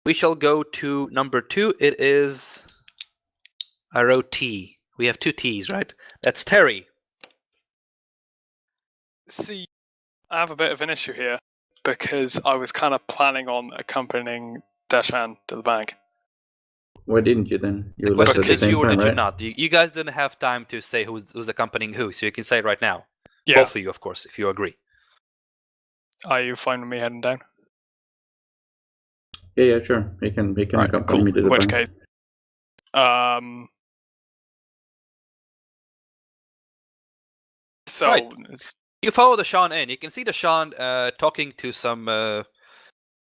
We shall go to number 2. It is... I wrote T. We have 2 T's, right? That's Terry. See, I have a bit of an issue here because I was kind of planning on accompanying Dashan to the bank. Why didn't you then? You The left question at the is same you or time, did you right? not? You guys didn't have time to say who's accompanying who, so you can say it right now. Yeah. Both of you, of course, if you agree. Are you fine with me heading down? Yeah, sure. He can Right, accompany cool. me to the In which bank. case, so Right. You follow the Sean in. You can see the Sean talking to some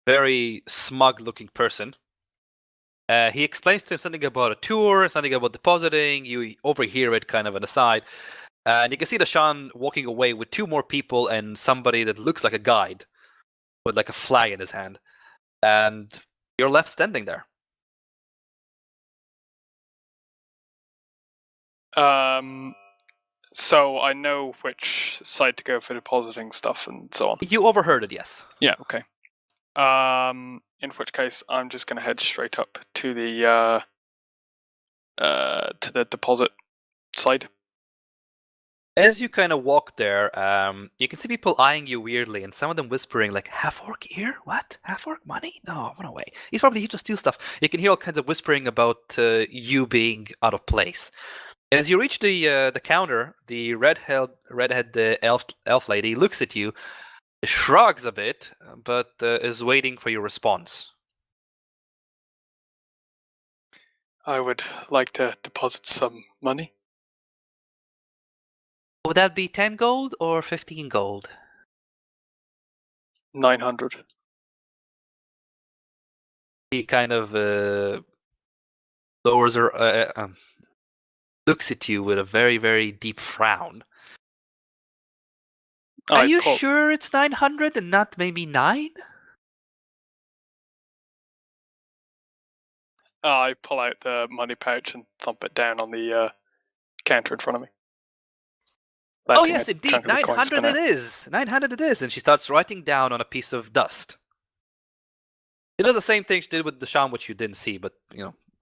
very smug-looking person. He explains to him something about a tour, something about depositing. You overhear it kind of an aside. And you can see the Sean walking away with 2 more people and somebody that looks like a guide with like a flag in his hand. And you're left standing there. So I know which site to go for depositing stuff and so on. You overheard it, yes. Yeah, okay. In which case, I'm just going to head straight up to the deposit site. As you kind of walk there, you can see people eyeing you weirdly, and some of them whispering like, "Half-orc here? What? Half-orc money? No, run away. He's probably here to steal stuff." You can hear all kinds of whispering about you being out of place. As you reach the counter, the redhead elf lady looks at you, shrugs a bit, but is waiting for your response. I would like to deposit some money. Would that be 10 gold or 15 gold? 900. He kind of lowers her, looks at you with a very, very deep frown. Are you sure it's 900 and not maybe 9? I pull out the money pouch and thump it down on the counter in front of me. Oh yes, indeed, 900 it is. 900 it is, and she starts writing down on a piece of dust. She does the same thing she did with the Sham, which you didn't see, but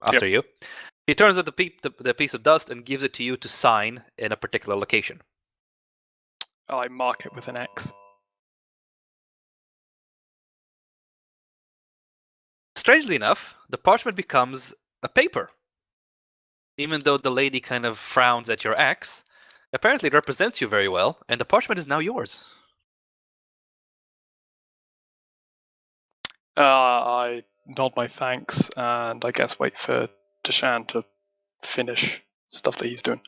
after you. She turns out the piece of dust and gives it to you to sign in a particular location. I mark it with an X. Strangely enough, the parchment becomes a paper. Even though the lady kind of frowns at your X, apparently it represents you very well, and the parchment is now yours. I nod my thanks and I guess wait for Dashan to finish stuff that he's doing.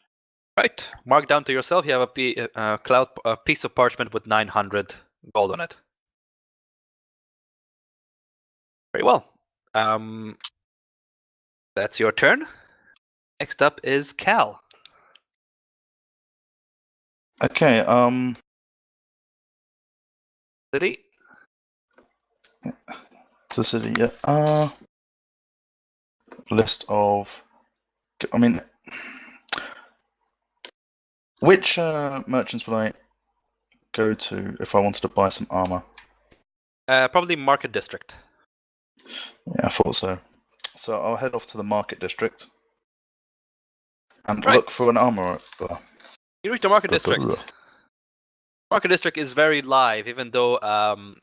Right. Mark down to yourself, you have a piece of parchment with 900 gold on it. Very well. That's your turn. Next up is Cal. Okay, City? the city, yeah. List of... I mean... Which merchants would I go to if I wanted to buy some armor? Probably Market District. Yeah, I thought so. So I'll head off to the Market District and look for an armor. You reach the Market District. Market District is very live, even though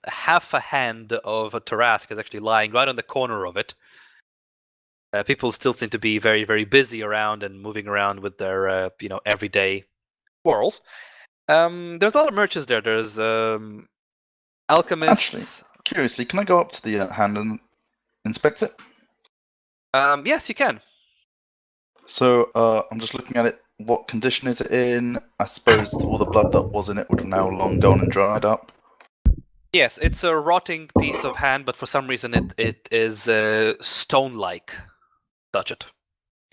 half a hand of a Tarask is actually lying right on the corner of it. People still seem to be very, very busy around and moving around with their, everyday quarrels. There's a lot of merchants there. There's alchemists. Actually, curiously, can I go up to the hand and inspect it? Yes, you can. So I'm just looking at it. What condition is it in? I suppose all the blood that was in it would have now long gone and dried up. Yes, it's a rotting piece of hand, but for some reason it is stone-like. Touch it.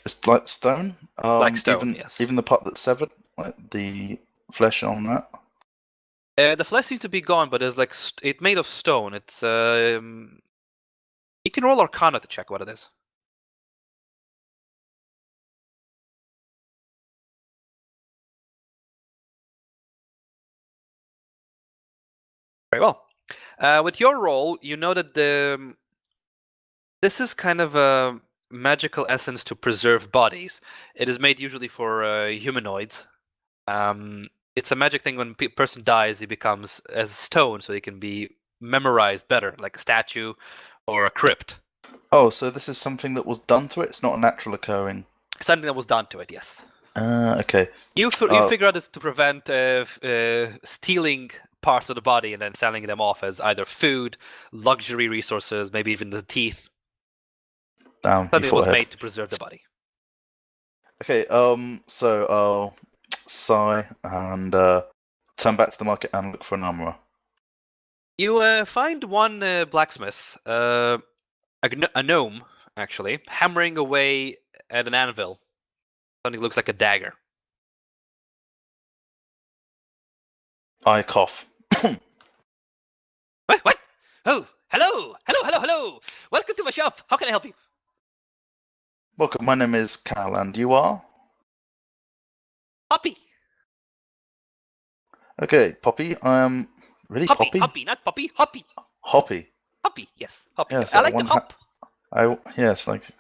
It's like stone? Like stone, yes. Even the part that's severed? Like the flesh on that? The flesh seems to be gone, but it's like it's made of stone. It's you can roll Arcana to check what it is. Very well. With your roll, you know that the This is kind of a magical essence to preserve bodies. It is made usually for humanoids. It's a magic thing when a person dies, he becomes as stone, so he can be memorized better, like a statue or a crypt. Oh, so this is something that was done to it? It's not a natural occurring. Something that was done to it, yes. Okay. You figure out it's to prevent stealing parts of the body and then selling them off as either food, luxury resources, maybe even the teeth. Damn, Something you that was thought ahead. made to preserve the body. Okay, so I'll sigh and turn back to the market and look for an armorer. You find one blacksmith, a gnome, actually, hammering away at an anvil. Something that looks like a dagger. I cough. What? Oh, hello! Welcome to my shop. How can I help you? Welcome, my name is Cal, and you are? Hoppy. Okay, Poppy, I am... Really, Poppy? Hoppy, not puppy. Hoppy. Hoppy. Hoppy, yes. Hoppy. Yes, I like one to hop. Yes, like... How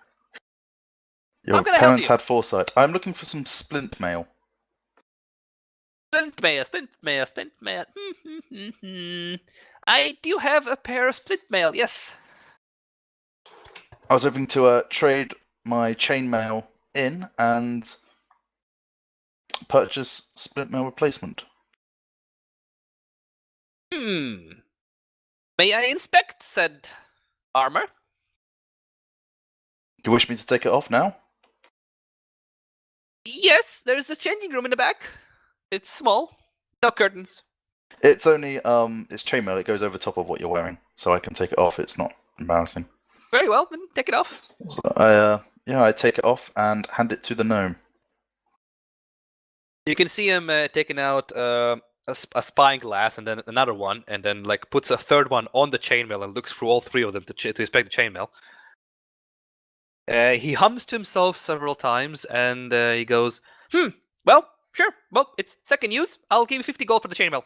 Your can I help parents you? had foresight. I'm looking for some splint mail. Splint mail. I do have a pair of splint mail, yes. I was hoping to trade my chainmail in and purchase splint mail replacement. May I inspect said armor? Do you wish me to take it off now? Yes, there's the changing room in the back. It's small. No curtains. It's only it's chainmail. It goes over top of what you're wearing, so I can take it off. It's not embarrassing. Very well, then take it off. So I take it off and hand it to the gnome. You can see him taking out a spying glass and then another one, and then like puts a third one on the chainmail and looks through all three of them to inspect the chainmail. He hums to himself several times and he goes, well, sure. Well, it's second use. I'll give you 50 gold for the chainmail.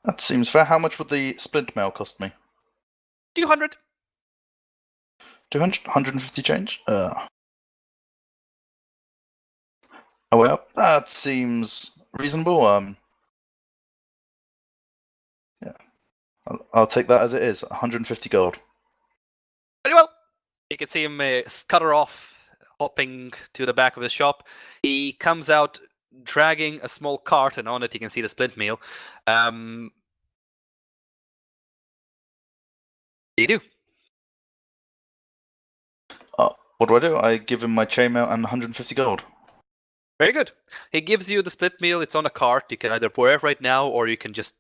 That seems fair. How much would the splint mail cost me? 200. 200? 150 change? Oh well, that seems reasonable. Yeah, I'll take that as it is. 150 gold. Very well. You can see him scutter off, hopping to the back of the shop. He comes out dragging a small cart, and on it you can see the splint meal. What do you do? What do? I give him my chainmail and 150 gold. Very good. He gives you the split meal. It's on a cart. You can either wear it right now, or you can just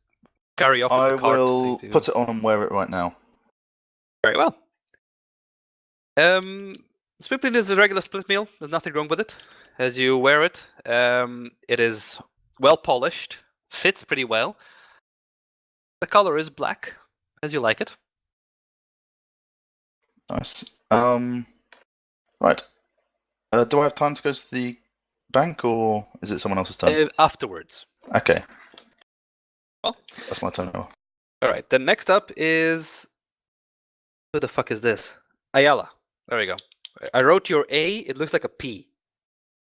carry off with I the cart. will put it on and wear it right now. Very well. Split meal is a regular split meal. There's nothing wrong with it. As you wear it, it is well polished, fits pretty well. The color is black, as you like it. Nice. Right. Do I have time to go to the bank, or is it someone else's turn? Afterwards. Okay. Well, that's my turn now. All right. Then next up is who the fuck is this? Ayala. There we go. I wrote your A. It looks like a P.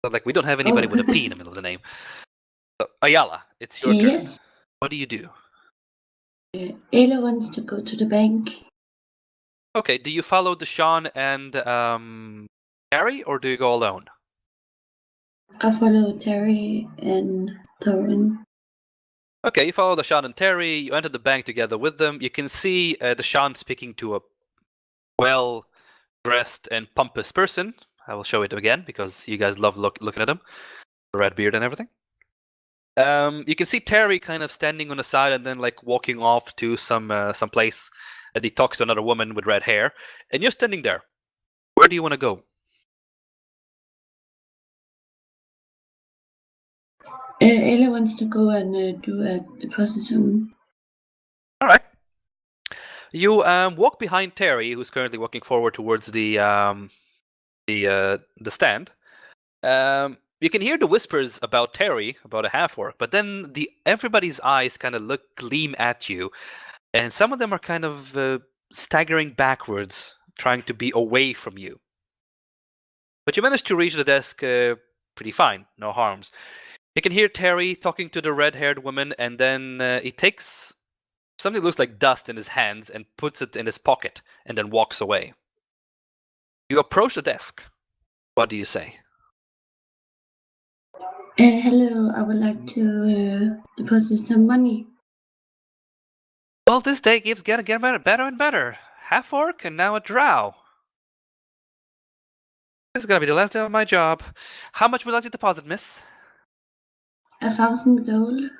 So, like we don't have anybody with a P in the middle of the name. So, Ayala, it's your turn. What do you do? Ayla wants to go to the bank. Okay. Do you follow Deshaun and Harry, or do you go alone? I follow Terry and Thorin. Okay, you follow Deshaun and Terry. You enter the bank together with them. You can see Deshaun speaking to a well-dressed and pompous person. I will show it again because you guys love looking at him. The red beard and everything. You can see Terry kind of standing on the side and then like walking off to some place that he talks to another woman with red hair. And you're standing there. Where do you want to go? Ayla wants to go and do a deposit. All right. You walk behind Terry, who's currently walking forward towards the stand. You can hear the whispers about Terry, about a half-orc, but then everybody's eyes kind of gleam at you, and some of them are kind of staggering backwards, trying to be away from you. But you manage to reach the desk pretty fine, no harms. You can hear Terry talking to the red-haired woman, and then he takes something that looks like dust in his hands and puts it in his pocket, and then walks away. You approach the desk. What do you say? Hello, I would like to deposit some money. Well, this day keeps getting better and better. Half orc and now a drow. This is gonna be the last day of my job. How much would you like to deposit, miss? 1,000 gold.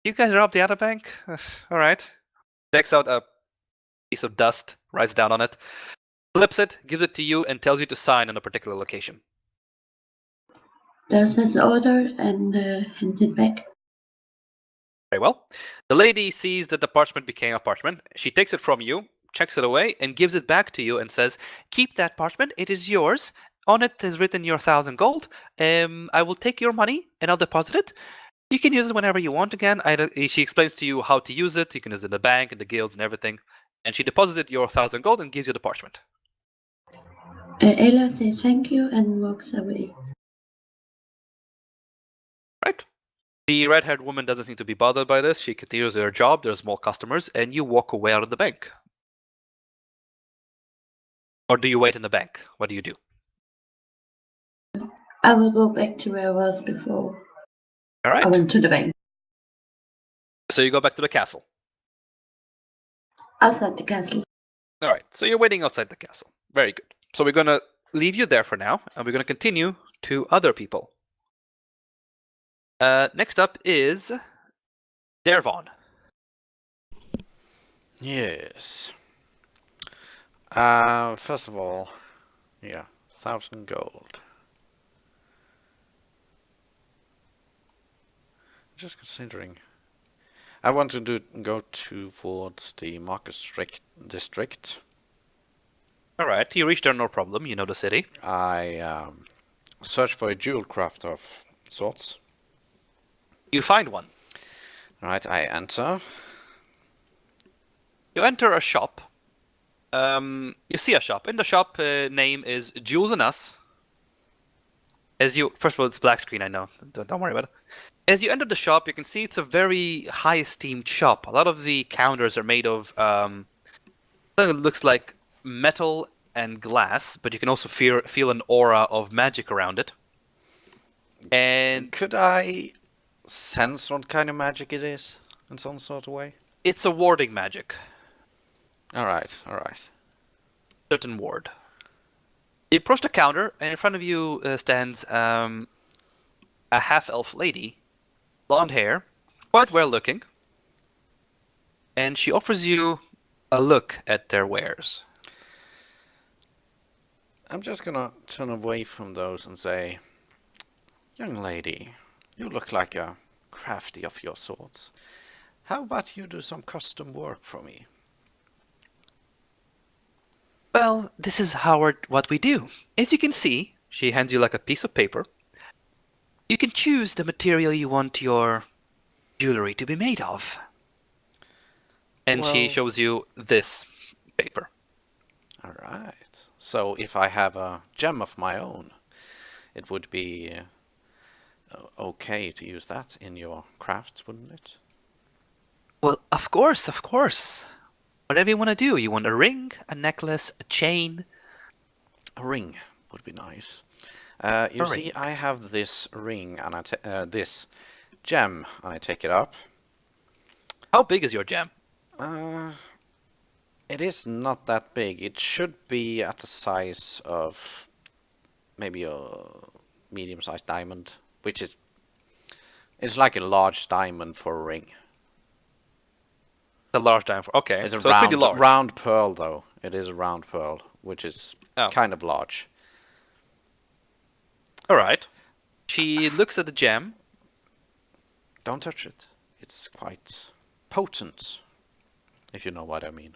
You guys robbed the other bank? All right. Takes out a piece of dust, writes down on it, flips it, gives it to you, and tells you to sign on a particular location. Does his order and hands it back. Very well. The lady sees that the parchment became a parchment. She takes it from you, checks it away, and gives it back to you and says, "Keep that parchment. It is yours. On it is written your 1,000 gold. I will take your money and I'll deposit it. You can use it whenever you want again." She explains to you how to use it. You can use it in the bank and the guilds and everything. And she deposited your 1,000 gold and gives you the parchment. Ella says thank you and walks away. Right. The red-haired woman doesn't seem to be bothered by this. She continues her job. There's more customers, and you walk away out of the bank. Or do you wait in the bank? What do you do? I will go back to where I was before All right. I went to the bank. So you go back to the castle. Outside the castle. All right. So you're waiting outside the castle. Very good. So we're going to leave you there for now, and we're going to continue to other people. Next up is Dervon. Yes. First of all, yeah, 1,000 gold. Just considering. I want to go towards the Market District. All right. You reach there, no problem. You know the city. I search for a jewel craft of sorts. You find one. Right, I enter. You enter a shop. You see a shop. In the shop, name is Jewels and Us. As you, first of all, it's black screen. I know. Don't worry about it. As you enter the shop, you can see it's a very high-esteemed shop. A lot of the counters are made of something that looks like metal and glass, but you can also feel an aura of magic around it. And could I sense what kind of magic it is in some sort of way? It's a warding magic. All right, all right. Certain ward. You approach the counter, and in front of you stands a half-elf lady, blonde hair, quite well-looking, and she offers you a look at their wares. I'm just gonna turn away from those and say, "Young lady, you look like a crafty of your sorts. How about you do some custom work for me?" Well, this is what we do. As you can see, she hands you like a piece of paper. You can choose the material you want your jewelry to be made of. And she Well- shows you this paper. All right. So if I have a gem of my own, it would be okay to use that in your crafts, wouldn't it? Well, of course, of course. Whatever you want to do. You want a ring, a necklace, a chain? A ring would be nice. You A see, ring. I have this ring and this gem, and I take it up. How big is your gem? It is not that big. It should be at the size of maybe a medium-sized diamond, which is it's like a large diamond for a ring. A large diamond. Okay, It's a so it's pretty large. round pearl, though. It is a round pearl, which is Oh. kind of large. All right. She looks at the gem. Don't touch it. It's quite potent, if you know what I mean.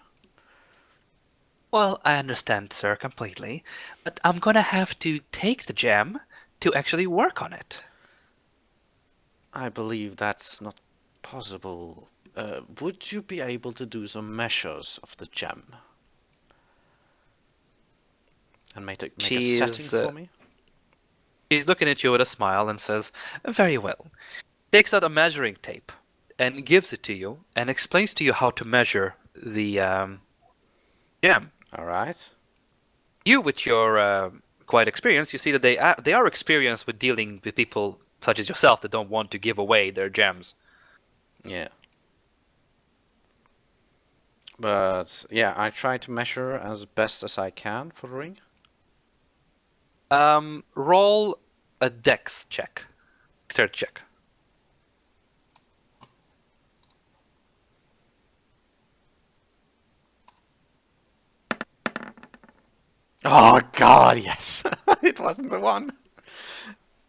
Well, I understand, sir, completely. But I'm gonna have to take the gem to actually work on it. I believe that's not possible would you be able to do some measures of the gem? And make a setting for me? She's looking at you with a smile and says, "Very well." Takes out a measuring tape and gives it to you and explains to you how to measure the gem. All right. You, with your quite experience, you see that they are experienced with dealing with people such as yourself that don't want to give away their gems. Yeah. But yeah, I try to measure as best as I can for the ring. Roll a dex check. Dexterity check. Oh God, yes! It wasn't the one.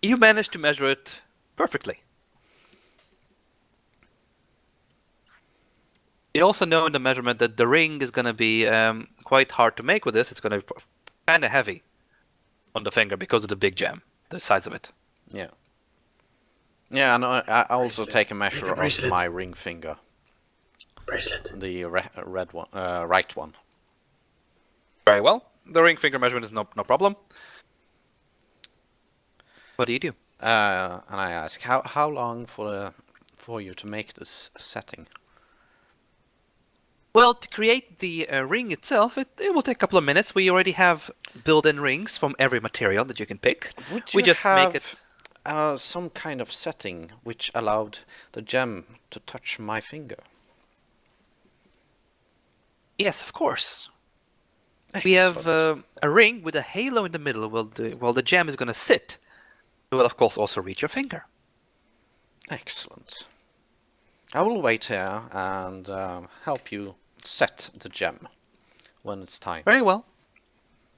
You managed to measure it perfectly. You also know in the measurement that the ring is going to be quite hard to make with this. It's going to be kind of heavy on the finger because of the big gem, the size of it. Yeah. Yeah, and I also Bracelet. take a measure Make a of bracelet. my ring finger. Bracelet. The red one, right one. Very well. The ring finger measurement is no problem. What do you do? And I ask, how long for you to make this setting? Well, to create the ring itself, it will take a couple of minutes. We already have built-in rings from every material that you can pick. Would We you just have make it. some kind of setting which allowed the gem to touch my finger? Yes, of course. We have Excellent. a ring with a halo in the middle while the gem is going to sit. It will, of course, also reach your finger. Excellent. I will wait here and help you set the gem when it's time. Very well.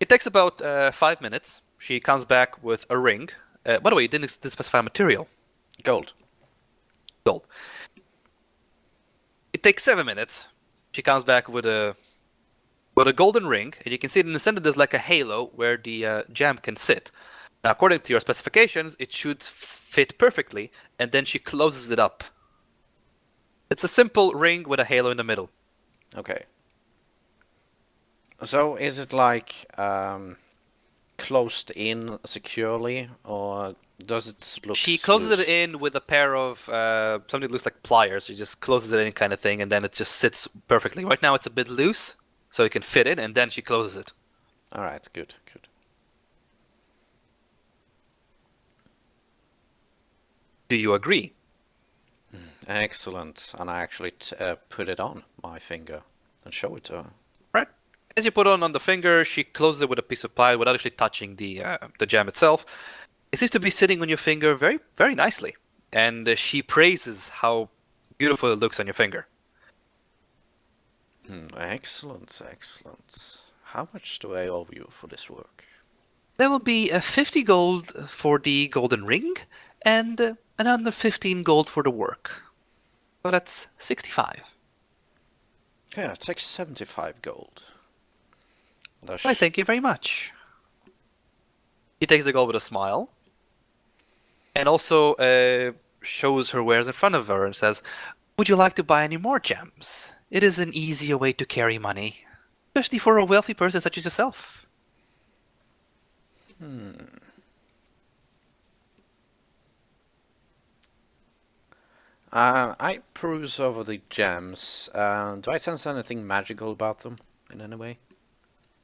It takes about 5 minutes. She comes back with a ring. By the way, you didn't specify material. Gold. Gold. It takes 7 minutes. She comes back with a golden ring, and you can see in the center there's like a halo where the gem can sit. Now, according to your specifications, it should fit perfectly, and then she closes it up. It's a simple ring with a halo in the middle. Okay. So is it like closed in securely, or does it look She closes loose? it in with a pair of something that looks like pliers. She just closes it in kind of thing, and then it just sits perfectly. Right now it's a bit loose, so it can fit in, and then she closes it. All right, good, good. Do you agree? Excellent. And I actually put it on my finger and show it to her. Right. As you put it on the finger, she closes it with a piece of ply without actually touching the gem itself. It seems to be sitting on your finger very, very nicely, and she praises how beautiful it looks on your finger. Excellent, excellent. How much do I owe you for this work? There will be 50 gold for the golden ring, and another 15 gold for the work. So that's 65. Yeah, it takes 75 gold. I thank you very much. He takes the gold with a smile, and also shows her wares in front of her and says, "Would you like to buy any more gems? It is an easier way to carry money, especially for a wealthy person such as yourself." I peruse over the gems. Do I sense anything magical about them in any way?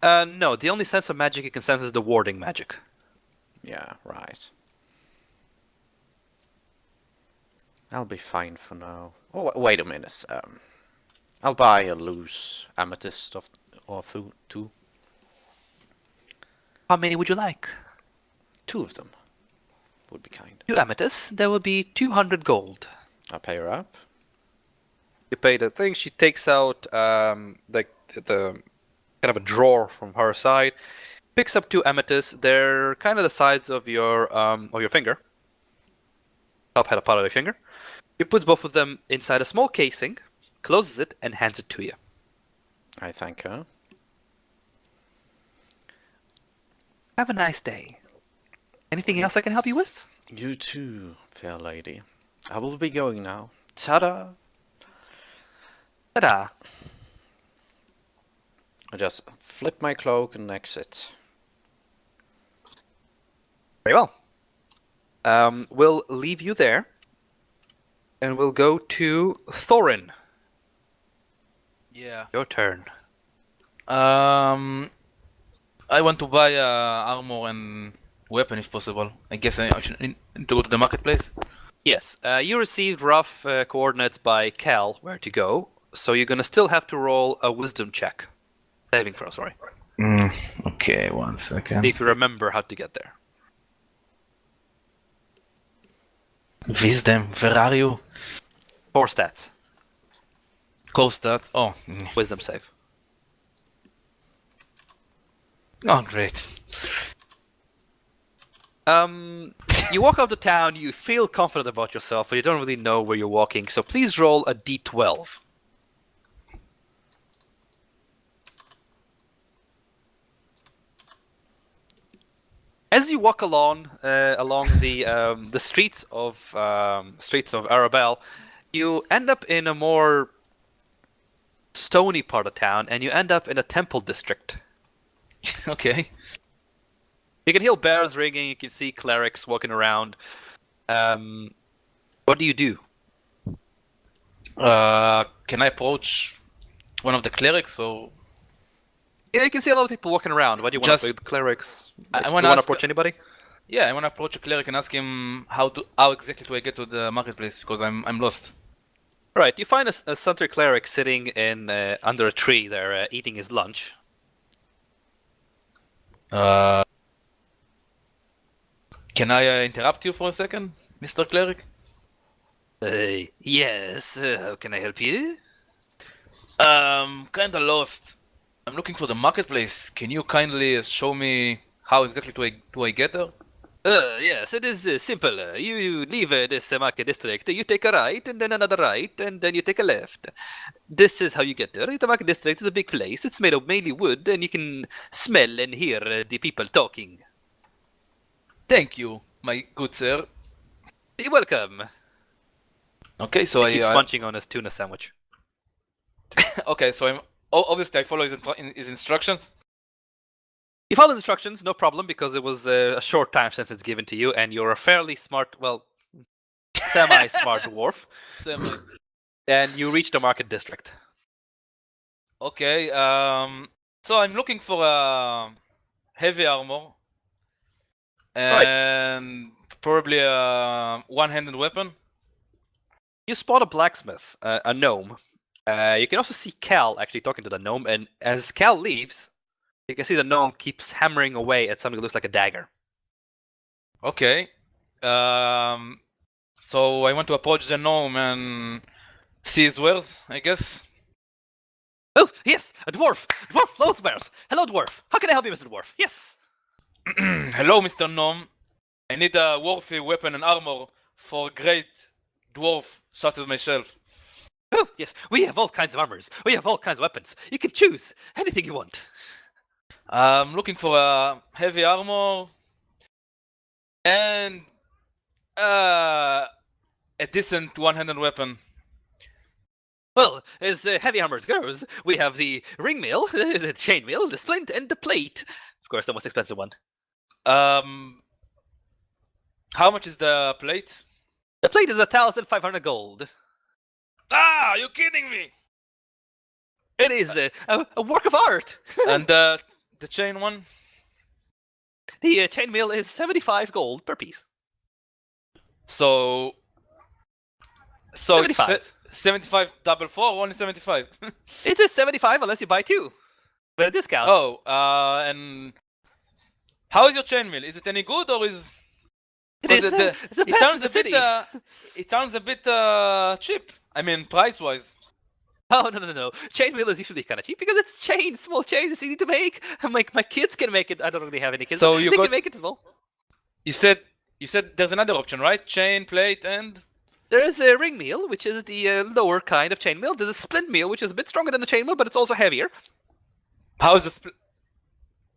No, the only sense of magic you can sense is the warding magic. Yeah, right. I'll be fine for now. Oh, wait a minute. I'll buy a loose amethyst or two. How many would you like? 2 of them would be kind. 2 amethysts. There will be 200 gold. I'll pay her up. You pay the thing. She takes out the kind of a drawer from her side, picks up 2 amethysts. They're kind of the size of your finger. Top head part of your finger. She puts both of them inside a small casing, closes it, and hands it to you. I thank her. Have a nice day. Anything else I can help you with? You too, fair lady. I will be going now. Ta-da! Ta-da! I just flip my cloak and exit. Very well. We'll leave you there. And we'll go to Thorin. Yeah. Your turn. I want to buy armor and weapon if possible. I guess I should need to go to the marketplace. Yes, you received rough coordinates by Cal where to go, so you're gonna still have to roll a wisdom check. Saving throw, sorry. Okay, 1 second. See if you remember how to get there. Wisdom, where are you? 4 stats. Core stats. Oh, Wisdom save. oh, great. You walk out of town, you feel confident about yourself, but you don't really know where you're walking, so please roll a d12. As you walk along the streets of Arabelle, you end up in a more stony part of town, and you end up in a temple district. Okay. You can hear bells ringing. You can see clerics walking around. What do you do? Can I approach one of the clerics or? Yeah, you can see a lot of people walking around. Why do you want Just- to approach the clerics? I You wanna want to ask- approach anybody? Yeah, I want to approach a cleric and ask him how exactly do I get to the marketplace because I'm lost. Right, you find a center cleric sitting in under a tree there, eating his lunch. Can I interrupt you for a second, Mr. Cleric? Yes. How can I help you? Kinda lost. I'm looking for the marketplace. Can you kindly show me how exactly do I get there? Yes, it is simple. You leave this market district, you take a right, and then another right, and then you take a left. This is how you get there. The market district is a big place. It's made of mainly wood, and you can smell and hear the people talking. Thank you, my good sir. You're welcome. Okay, so He keeps munching on his tuna sandwich. okay, so obviously I follow his instructions. You follow the instructions, no problem, because it was a short time since it's given to you, and you're a fairly smart, well, semi-smart dwarf, Semi. and you reach the market district. Okay, so I'm looking for a heavy armor and probably a one-handed weapon. You spot a blacksmith, a gnome. You can also see Cal actually talking to the gnome, and as Cal leaves, you can see the gnome keeps hammering away at something that looks like a dagger. Okay, so I want to approach the gnome and see his wares, I guess. Oh, yes, a dwarf! Dwarf knows wares! Hello, dwarf! How can I help you, Mr. Dwarf? Yes! Hello, Mr. Gnome. I need a worthy weapon and armor for a great dwarf such as myself. Oh, yes, we have all kinds of armors. We have all kinds of weapons. You can choose anything you want. I'm looking for a heavy armor and a decent one-handed weapon. Well, as heavy armors goes, we have the ring mill, the chain mill, the splint, and the plate. Of course, the most expensive one. How much is the plate? The plate is 1,500 gold. Ah, you kidding me? It is a work of art. And the chain one? The chain mill is 75 gold per piece. So it's 75 double four, or only 75? It is 75 unless you buy two. With a discount. Oh, and how is your chain mill? Is it any good or is? It is the It best sounds in the a bit. city. It sounds a bit cheap. I mean, price-wise. Oh, no. Chain mill is usually kind of cheap because it's chains, small chains. It's easy to make. My kids can make it. I don't really have any kids. So but you they got- can make it as well. You said there's another option, right? Chain, plate, and There is a ring mill, which is the lower kind of chain mill. There's a splint mill, which is a bit stronger than the chain mill, but it's also heavier. how is the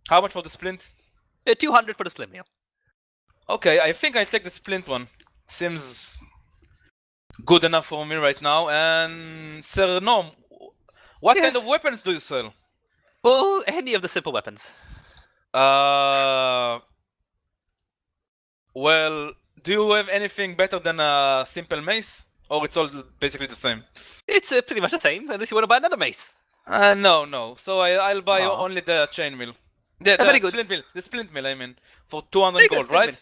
How much for the splint? 200 for the splint mill. Okay, I think I take the splint one. Seems good enough for me right now. And Sir Gnome, What Yes. kind of weapons do you sell? Well, any of the simple weapons. Well, do you have anything better than a simple mace? Or it's all basically the same? It's pretty much the same, unless you want to buy another mace. No. So I'll buy Aw. only the chainmail. The Very good. splint mill. The splint mill, I mean. For 200 Very good, gold, very right?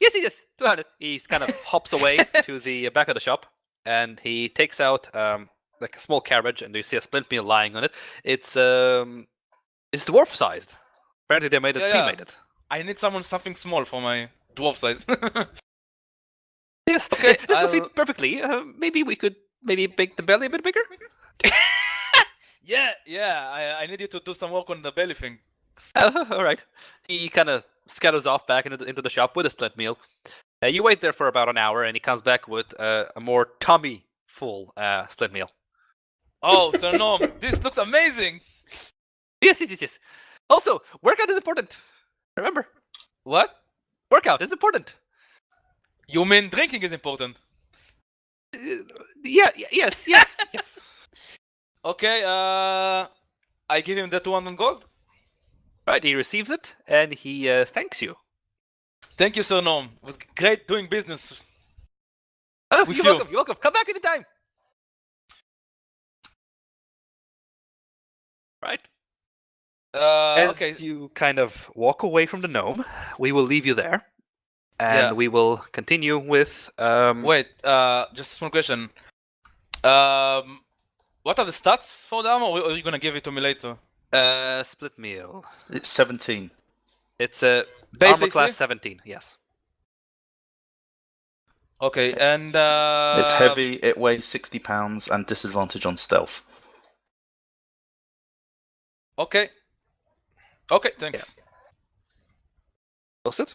good. Yes. 200. He kind of hops away to the back of the shop, and he takes out like a small carriage, and you see a splint mill lying on it. It's dwarf sized. Apparently they made it, Yeah. pre-made it. I need something small for my dwarf size. Yes. Okay, This will fit I'll- perfectly. Maybe we could make the belly a bit bigger. yeah. I need you to do some work on the belly thing. All right. He kind of scatters off back into the shop with a splint meal. You wait there for about an hour, and he comes back with a more tummy-full splint meal. Oh, so no, this looks amazing. Yes. Also, workout is important. Remember, What? workout is important. You mean drinking is important? Yes. Okay, I give him the 200 gold. Right, he receives it, and he thanks you. Thank you, Sir Norm. It was great doing business. Oh, With you're you. welcome. You're welcome. Come back anytime. Right. As Okay. you kind of walk away from the gnome, we will leave you there, and Yeah. we will continue with. Wait, just a small question. What are the stats for the armor, or are you gonna give it to me later? Split meal. It's 17. It's a Base armor AC? class 17. Yes. Okay, and It's heavy, it weighs 60 pounds, and disadvantage on stealth. Okay. Okay, thanks. Post it.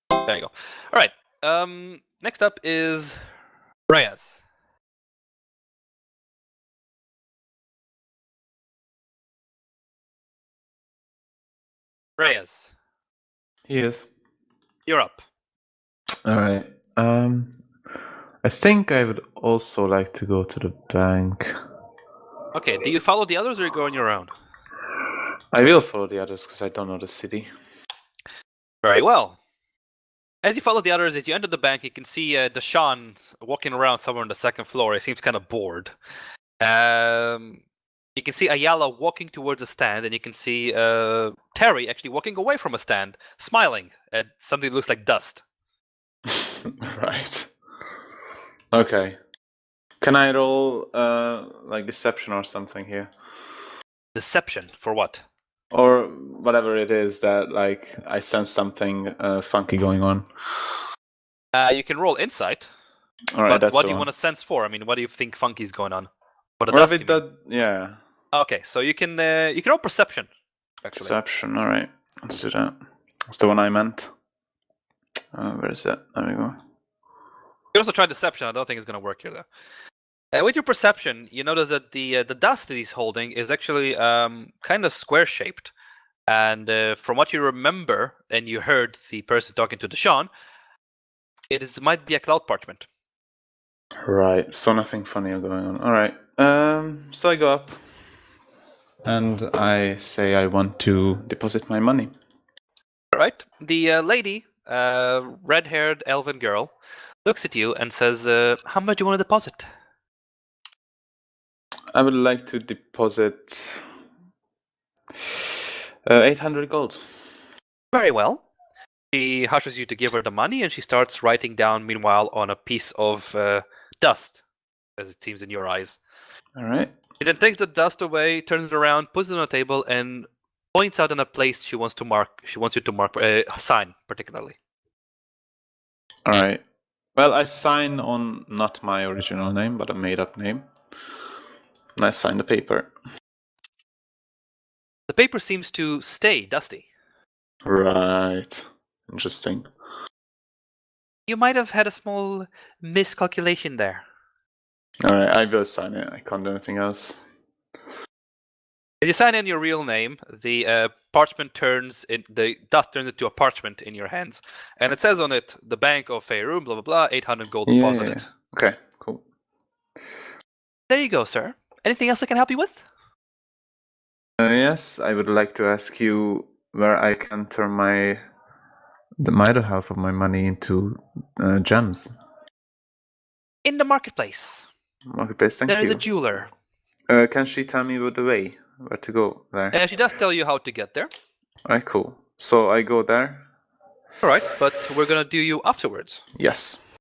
There you go. All right. Next up is Reyes. Reyes, Yes. you're up. All right. I think I would also like to go to the bank. Okay. Do you follow the others, or you go on your own? I will follow the others because I don't know the city. Very well. As you follow the others, as you enter the bank, you can see Deshaun walking around somewhere on the second floor. He seems kind of bored. You can see Ayala walking towards a stand, and you can see Terry actually walking away from a stand, smiling at something that looks like dust. Right. Okay. Can I roll like deception or something here? Deception for what? Or whatever it is that like I sense something funky going on. You can roll insight. All right, But that's what the do you one. want to sense for? I mean, what do you think funky's going on? For the Well, dust, if you it mean? does, yeah. Okay, so you can roll perception. Actually, Perception. All right, let's do that. That's the one I meant. Where is it? There we go. you can also try deception. I don't think it's going to work here though. With your perception, you notice that the dust that he's holding is actually kind of square shaped, and from what you remember, and you heard the person talking to Deshaun, might be a cloud parchment. Right. So nothing funny going on. All right. So I go up, and I say I want to deposit my money. All right. The lady, red-haired elven girl, looks at you and says, "How much do you want to deposit?" I would like to deposit 800 gold. Very well. She hushes you to give her the money, and she starts writing down, meanwhile, on a piece of dust, as it seems in your eyes. All right. She then takes the dust away, turns it around, puts it on a table, and points out in a place she wants to mark. She wants you to mark a sign, particularly. All right. Well, I sign on not my original name, but a made-up name. And I sign the paper. The paper seems to stay dusty. Right. Interesting. You might have had a small miscalculation there. All right, I will sign it. I can't do anything else. As you sign in your real name, the parchment the dust turns into a parchment in your hands, and it says on it, "The Bank of Faerûn, blah blah blah, 800 gold deposited." Okay, cool. There you go, sir. Anything else I can help you with? Yes, I would like to ask you where I can turn my other half of my money into gems. In the marketplace. Marketplace, thank There is you. a jeweler. Can she tell me the way, where to go there? She does tell you how to get there. Alright, cool. So I go there. Alright, but we're gonna do you afterwards. Yes.